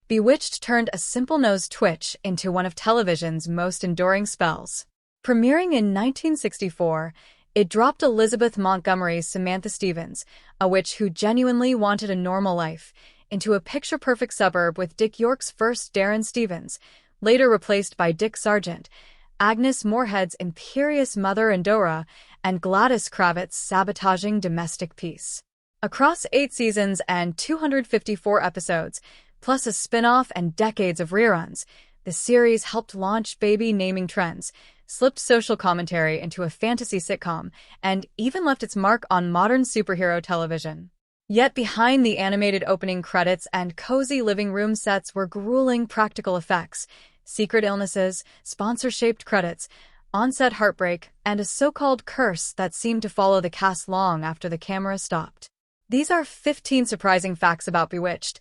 Bewitched turned a simple nose twitch into one of television's most enduring spells. Premiering in 1964, it dropped Elizabeth Montgomery's Samantha Stevens, a witch who genuinely wanted a normal life, into a picture-perfect suburb with Dick York's first Darren Stevens, later replaced by Dick Sargent, Agnes Moorehead's imperious mother Endora, and Gladys Kravitz's sabotaging domestic peace. Across 8 seasons and 254 episodes, plus a spin-off and decades of reruns, the series helped launch baby naming trends, slipped social commentary into a fantasy sitcom, and even left its mark on modern superhero television. Yet behind the animated opening credits and cozy living room sets were grueling practical effects, secret illnesses, sponsor-shaped credits, on-set heartbreak, and a so-called curse that seemed to follow the cast long after the camera stopped. These are 15 surprising facts about Bewitched: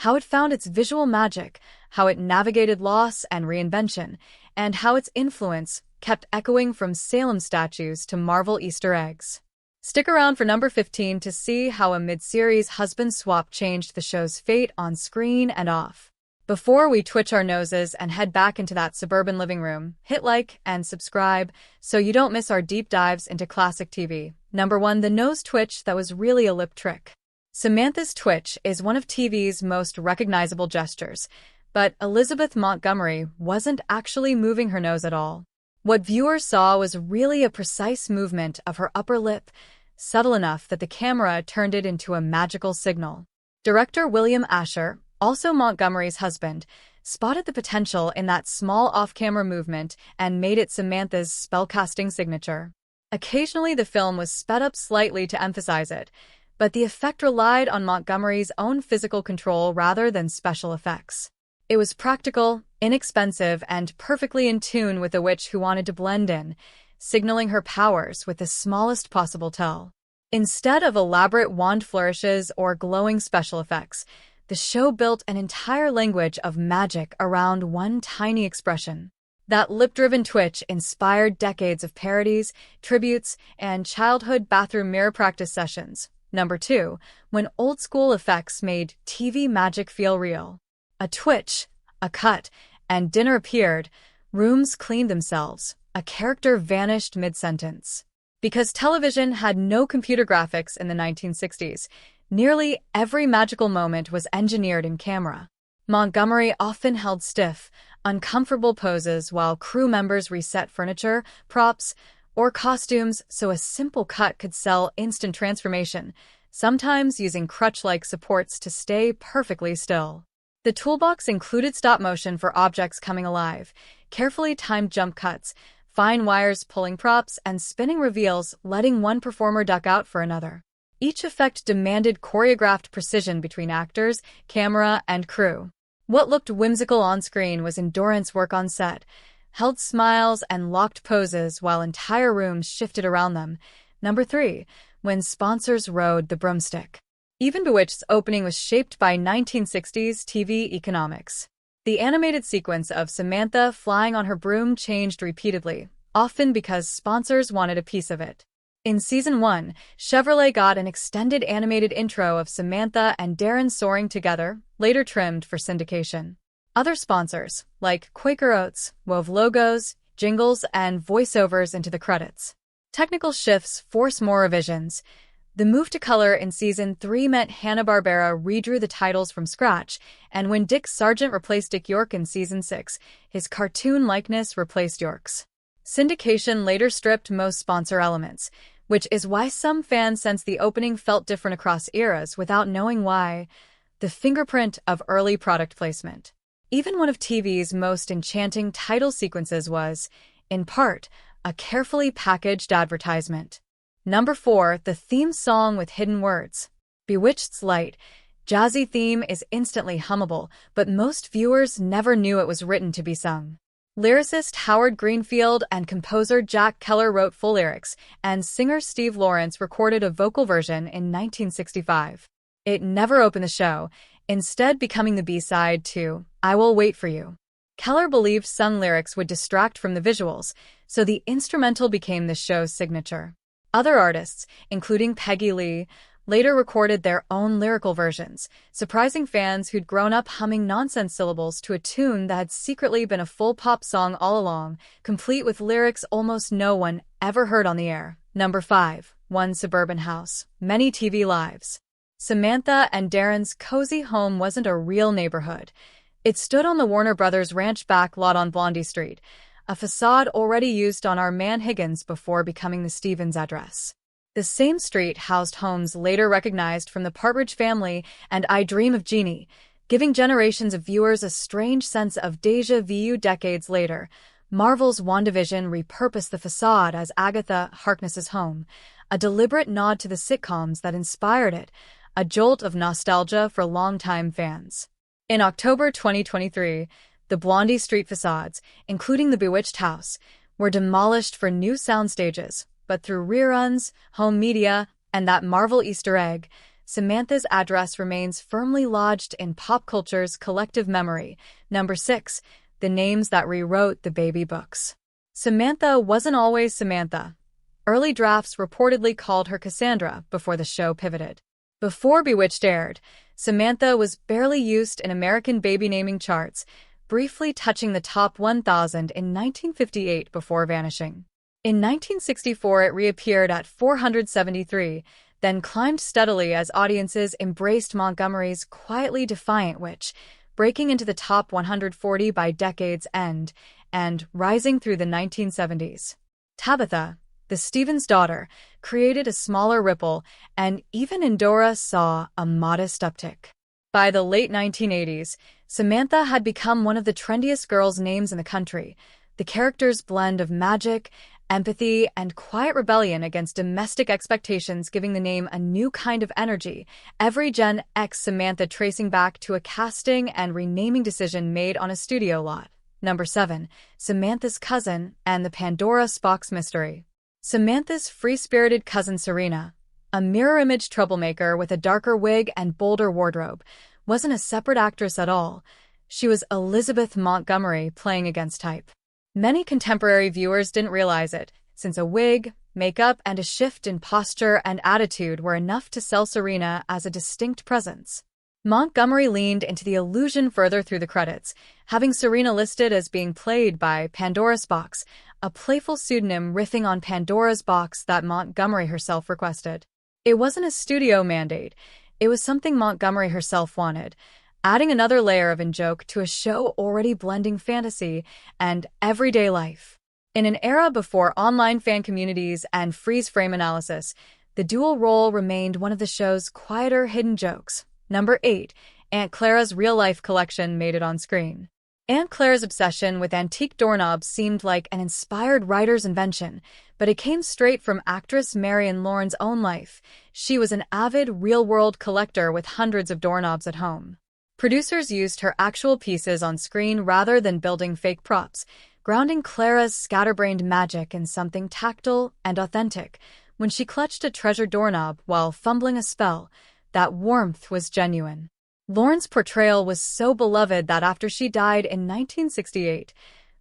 how it found its visual magic, how it navigated loss and reinvention, and how its influence kept echoing from Salem statues to Marvel Easter eggs. Stick around for number 15 to see how a mid-series husband swap changed the show's fate on screen and off. Before we twitch our noses and head back into that suburban living room, hit like and subscribe so you don't miss our deep dives into classic TV. Number 1. The nose twitch that was really a lip trick. Samantha's twitch is one of TV's most recognizable gestures, but Elizabeth Montgomery wasn't actually moving her nose at all. What viewers saw was really a precise movement of her upper lip, subtle enough that the camera turned it into a magical signal. Director William Asher, also Montgomery's husband, spotted the potential in that small off-camera movement and made it Samantha's spellcasting signature. Occasionally the film was sped up slightly to emphasize it, but the effect relied on Montgomery's own physical control rather than special effects. It was practical, inexpensive, and perfectly in tune with a witch who wanted to blend in, signaling her powers with the smallest possible tell. Instead of elaborate wand flourishes or glowing special effects, the show built an entire language of magic around one tiny expression. That lip-driven twitch inspired decades of parodies, tributes, and childhood bathroom mirror practice sessions. Number 2. When old-school effects made TV magic feel real. A twitch, a cut, and dinner appeared, rooms cleaned themselves, a character vanished mid-sentence. Because television had no computer graphics in the 1960s, nearly every magical moment was engineered in camera. Montgomery often held stiff, uncomfortable poses while crew members reset furniture, props, or costumes so a simple cut could sell instant transformation, sometimes using crutch-like supports to stay perfectly still. The toolbox included stop motion for objects coming alive, carefully timed jump cuts, fine wires pulling props, and spinning reveals letting one performer duck out for another. Each effect demanded choreographed precision between actors, camera, and crew. What looked whimsical on screen was endurance work on set, held smiles and locked poses while entire rooms shifted around them. Number 3. When sponsors rode the broomstick. Even Bewitched's opening was shaped by 1960s TV economics. The animated sequence of Samantha flying on her broom changed repeatedly, often because sponsors wanted a piece of it. In Season 1, Chevrolet got an extended animated intro of Samantha and Darren soaring together, later trimmed for syndication. Other sponsors, like Quaker Oats, wove logos, jingles, and voiceovers into the credits. Technical shifts forced more revisions. The move to color in Season 3 meant Hanna-Barbera redrew the titles from scratch, and when Dick Sargent replaced Dick York in Season 6, his cartoon likeness replaced York's. Syndication later stripped most sponsor elements, which is why some fans sense the opening felt different across eras without knowing why. The fingerprint of early product placement. Even one of TV's most enchanting title sequences was, in part, a carefully packaged advertisement. Number 4. The theme song with hidden words. Bewitched's light, jazzy theme is instantly hummable, but most viewers never knew it was written to be sung. Lyricist Howard Greenfield and composer Jack Keller wrote full lyrics, and singer Steve Lawrence recorded a vocal version in 1965. It never opened the show, instead becoming the B-side to I Will Wait For You. Keller believed sung lyrics would distract from the visuals, so the instrumental became the show's signature. Other artists, including Peggy Lee, later recorded their own lyrical versions, surprising fans who'd grown up humming nonsense syllables to a tune that had secretly been a full pop song all along, complete with lyrics almost no one ever heard on the air. Number 5. One Suburban House. Many TV Lives. Samantha and Darren's cozy home wasn't a real neighborhood. It stood on the Warner Brothers ranch back lot on Blondie Street, a facade already used on our man Higgins before becoming the Stevens address. The same street housed homes later recognized from the Partridge Family and I Dream of Jeannie, giving generations of viewers a strange sense of déjà vu decades later. Marvel's WandaVision repurposed the facade as Agatha Harkness's home, a deliberate nod to the sitcoms that inspired it, a jolt of nostalgia for longtime fans. In October 2023, the Blondie Street facades, including the Bewitched house, were demolished for new soundstages. But through reruns, home media, and that Marvel Easter egg, Samantha's address remains firmly lodged in pop culture's collective memory. Number 6. The names that rewrote the baby books. Samantha wasn't always Samantha. Early drafts reportedly called her Cassandra before the show pivoted. Before Bewitched aired, Samantha was barely used in American baby naming charts, briefly touching the top 1,000 in 1958 before vanishing. In 1964, it reappeared at 473, then climbed steadily as audiences embraced Montgomery's quietly defiant witch, breaking into the top 140 by decade's end and rising through the 1970s. Tabitha, the Stevens daughter, created a smaller ripple, and even Endora saw a modest uptick. By the late 1980s, Samantha had become one of the trendiest girls' names in the country, the character's blend of magic, empathy, and quiet rebellion against domestic expectations giving the name a new kind of energy, every Gen X Samantha tracing back to a casting and renaming decision made on a studio lot. Number 7. Samantha's Cousin and the Pandora's Box Mystery. Samantha's free-spirited cousin Serena, a mirror-image troublemaker with a darker wig and bolder wardrobe, wasn't a separate actress at all. She was Elizabeth Montgomery playing against type. Many contemporary viewers didn't realize it, since a wig, makeup, and a shift in posture and attitude were enough to sell Serena as a distinct presence. Montgomery leaned into the illusion further through the credits, having Serena listed as being played by Pandora's Box, a playful pseudonym riffing on Pandora's Box that Montgomery herself requested. It wasn't a studio mandate, it was something Montgomery herself wanted, adding another layer of in-joke to a show already blending fantasy and everyday life. In an era before online fan communities and freeze-frame analysis, the dual role remained one of the show's quieter hidden jokes. Number 8. Aunt Clara's real-life collection made it on screen. Aunt Clara's obsession with antique doorknobs seemed like an inspired writer's invention, but it came straight from actress Marion Lawrence's own life. She was an avid, real-world collector with hundreds of doorknobs at home. Producers used her actual pieces on screen rather than building fake props, grounding Clara's scatterbrained magic in something tactile and authentic. When she clutched a treasured doorknob while fumbling a spell, that warmth was genuine. Lawrence's portrayal was so beloved that after she died in 1968,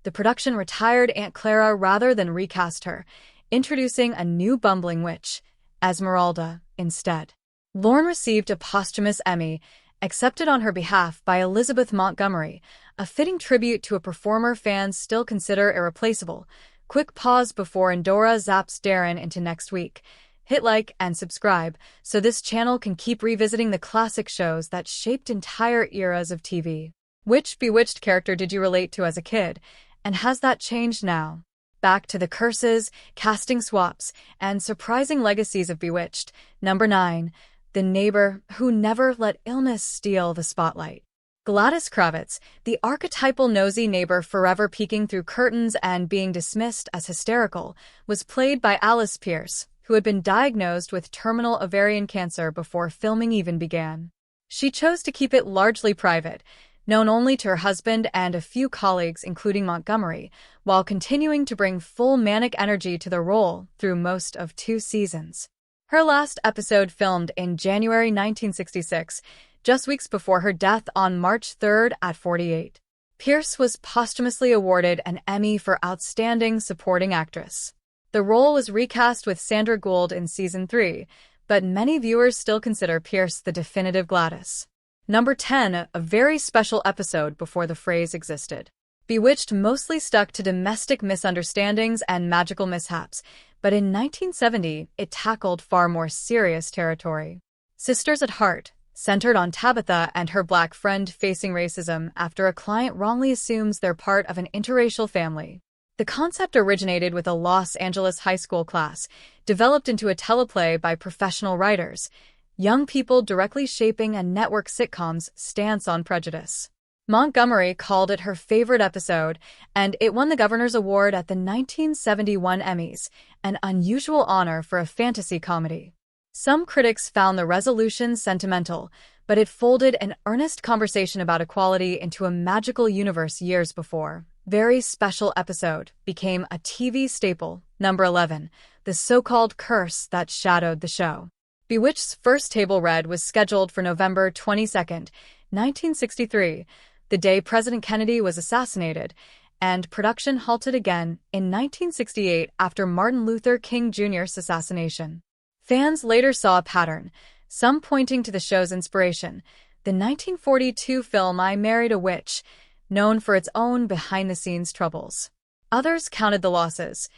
the production retired Aunt Clara rather than recast her, introducing a new bumbling witch, Esmeralda, instead. Lorne received a posthumous Emmy, accepted on her behalf by Elizabeth Montgomery, a fitting tribute to a performer fans still consider irreplaceable. Quick pause before Endora zaps Darren into next week. Hit like and subscribe so this channel can keep revisiting the classic shows that shaped entire eras of TV. Which Bewitched character did you relate to as a kid, and has that changed now? Back to the curses, casting swaps, and surprising legacies of Bewitched. Number 9. The neighbor who never let illness steal the spotlight. Gladys Kravitz, the archetypal nosy neighbor forever peeking through curtains and being dismissed as hysterical, was played by Alice Pierce, who had been diagnosed with terminal ovarian cancer before filming even began. She chose to keep it largely private, known only to her husband and a few colleagues including Montgomery, while continuing to bring full manic energy to the role through most of 2 seasons. Her last episode filmed in January 1966, just weeks before her death on March 3rd at 48. Pierce was posthumously awarded an Emmy for Outstanding Supporting Actress. The role was recast with Sandra Gould in Season 3, but many viewers still consider Pierce the definitive Gladys. Number 10, a very special episode before the phrase existed. Bewitched mostly stuck to domestic misunderstandings and magical mishaps, but in 1970, it tackled far more serious territory. Sisters at Heart centered on Tabitha and her black friend facing racism after a client wrongly assumes they're part of an interracial family. The concept originated with a Los Angeles high school class, developed into a teleplay by professional writers, young people directly shaping a network sitcom's stance on prejudice. Montgomery called it her favorite episode, and it won the Governor's Award at the 1971 Emmys, an unusual honor for a fantasy comedy. Some critics found the resolution sentimental, but it folded an earnest conversation about equality into a magical universe years before. Very special episode became a TV staple. Number 11, the so-called curse that shadowed the show. Bewitched's first table read was scheduled for November 22, 1963, the day President Kennedy was assassinated, and production halted again in 1968 after Martin Luther King Jr.'s assassination. Fans later saw a pattern, some pointing to the show's inspiration, the 1942 film I Married a Witch, known for its own behind-the-scenes troubles. Others counted the losses: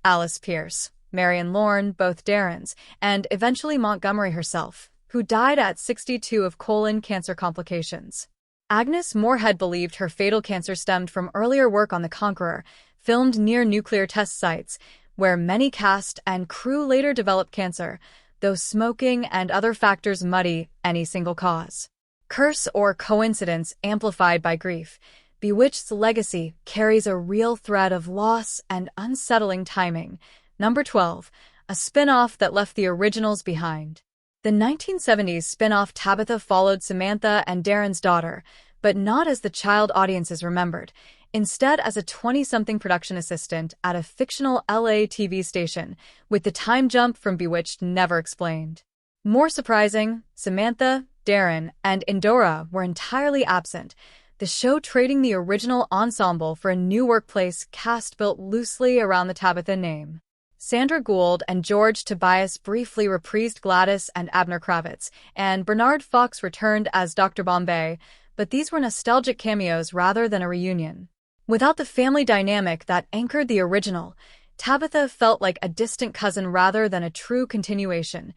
Alice Pierce, Marion Lorne, both Darrens, and eventually Montgomery herself, who died at 62 of colon cancer complications. Agnes Moorehead believed her fatal cancer stemmed from earlier work on The Conqueror, filmed near nuclear test sites, where many cast and crew later developed cancer, though smoking and other factors muddy any single cause. Curse or coincidence amplified by grief, Bewitched's legacy carries a real thread of loss and unsettling timing. Number 12, a spin-off that left the originals behind. The 1970s spin-off Tabitha followed Samantha and Darren's daughter, but not as the child audiences remembered, instead as a 20-something production assistant at a fictional LA TV station, with the time jump from Bewitched never explained. More surprising, Samantha, Darren, and Indora were entirely absent, the show trading the original ensemble for a new workplace cast built loosely around the Tabitha name. Sandra Gould and George Tobias briefly reprised Gladys and Abner Kravitz, and Bernard Fox returned as Dr. Bombay, but these were nostalgic cameos rather than a reunion. Without the family dynamic that anchored the original, Tabitha felt like a distant cousin rather than a true continuation.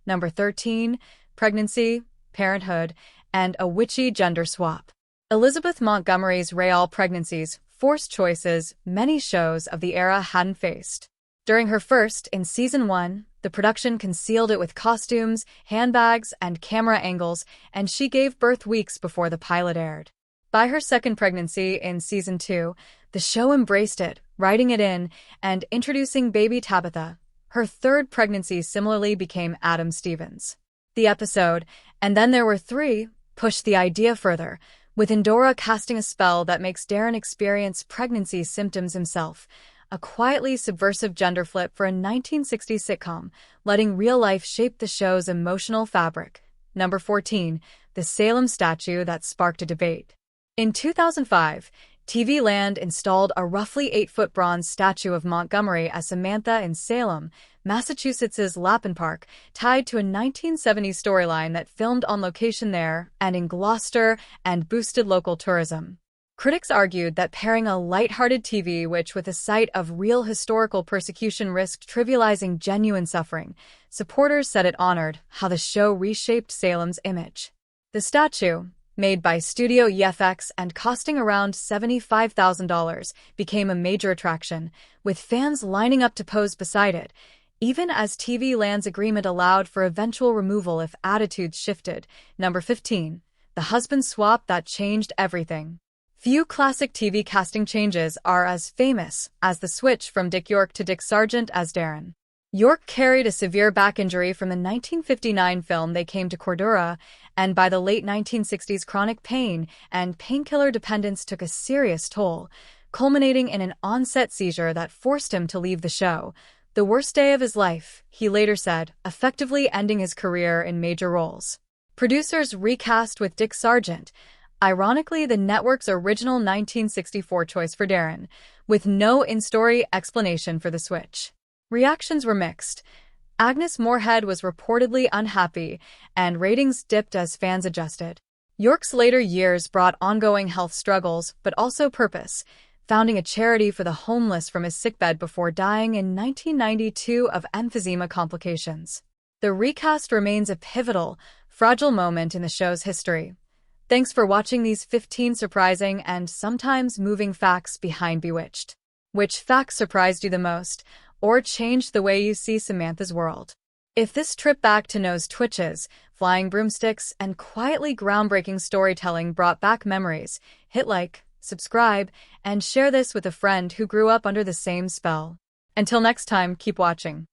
Number 13, pregnancy, parenthood, and a witchy gender swap. Elizabeth Montgomery's real pregnancies forced choices many shows of the era hadn't faced. During her first, in Season 1, the production concealed it with costumes, handbags, and camera angles, and she gave birth weeks before the pilot aired. By her second pregnancy in Season 2, the show embraced it, writing it in, and introducing baby Tabitha. Her third pregnancy similarly became Adam Stevens. The episode, And Then There Were Three, pushed the idea further, with Indora casting a spell that makes Darren experience pregnancy symptoms himself, a quietly subversive gender flip for a 1960s sitcom, letting real life shape the show's emotional fabric. Number 14, the Salem statue that sparked a debate. In 2005, TV Land installed a roughly 8-foot bronze statue of Montgomery as Samantha in Salem, Massachusetts's Lappen Park, tied to a 1970s storyline that filmed on location there and in Gloucester and boosted local tourism. Critics argued that pairing a light-hearted TV witch with a site of real historical persecution risked trivializing genuine suffering. Supporters said it honored how the show reshaped Salem's image. The statue, made by Studio EFX and costing around $75,000, became a major attraction, with fans lining up to pose beside it, even as TV Land's agreement allowed for eventual removal if attitudes shifted. Number 15, the husband swap that changed everything. Few classic TV casting changes are as famous as the switch from Dick York to Dick Sargent as Darren. York carried a severe back injury from the 1959 film They Came to Cordura, and by the late 1960s chronic pain and painkiller dependence took a serious toll, culminating in an onset seizure that forced him to leave the show. The worst day of his life, he later said, effectively ending his career in major roles. Producers recast with Dick Sargent, ironically the network's original 1964 choice for Darren, with no in-story explanation for the switch. Reactions were mixed. Agnes Moorehead was reportedly unhappy, and ratings dipped as fans adjusted. York's later years brought ongoing health struggles, but also purpose, founding a charity for the homeless from his sickbed before dying in 1992 of emphysema complications. The recast remains a pivotal, fragile moment in the show's history. Thanks for watching these 15 surprising and sometimes moving facts behind Bewitched. Which fact surprised you the most, or changed the way you see Samantha's world? If this trip back to nose twitches, flying broomsticks, and quietly groundbreaking storytelling brought back memories, hit like, subscribe, and share this with a friend who grew up under the same spell. Until next time, keep watching.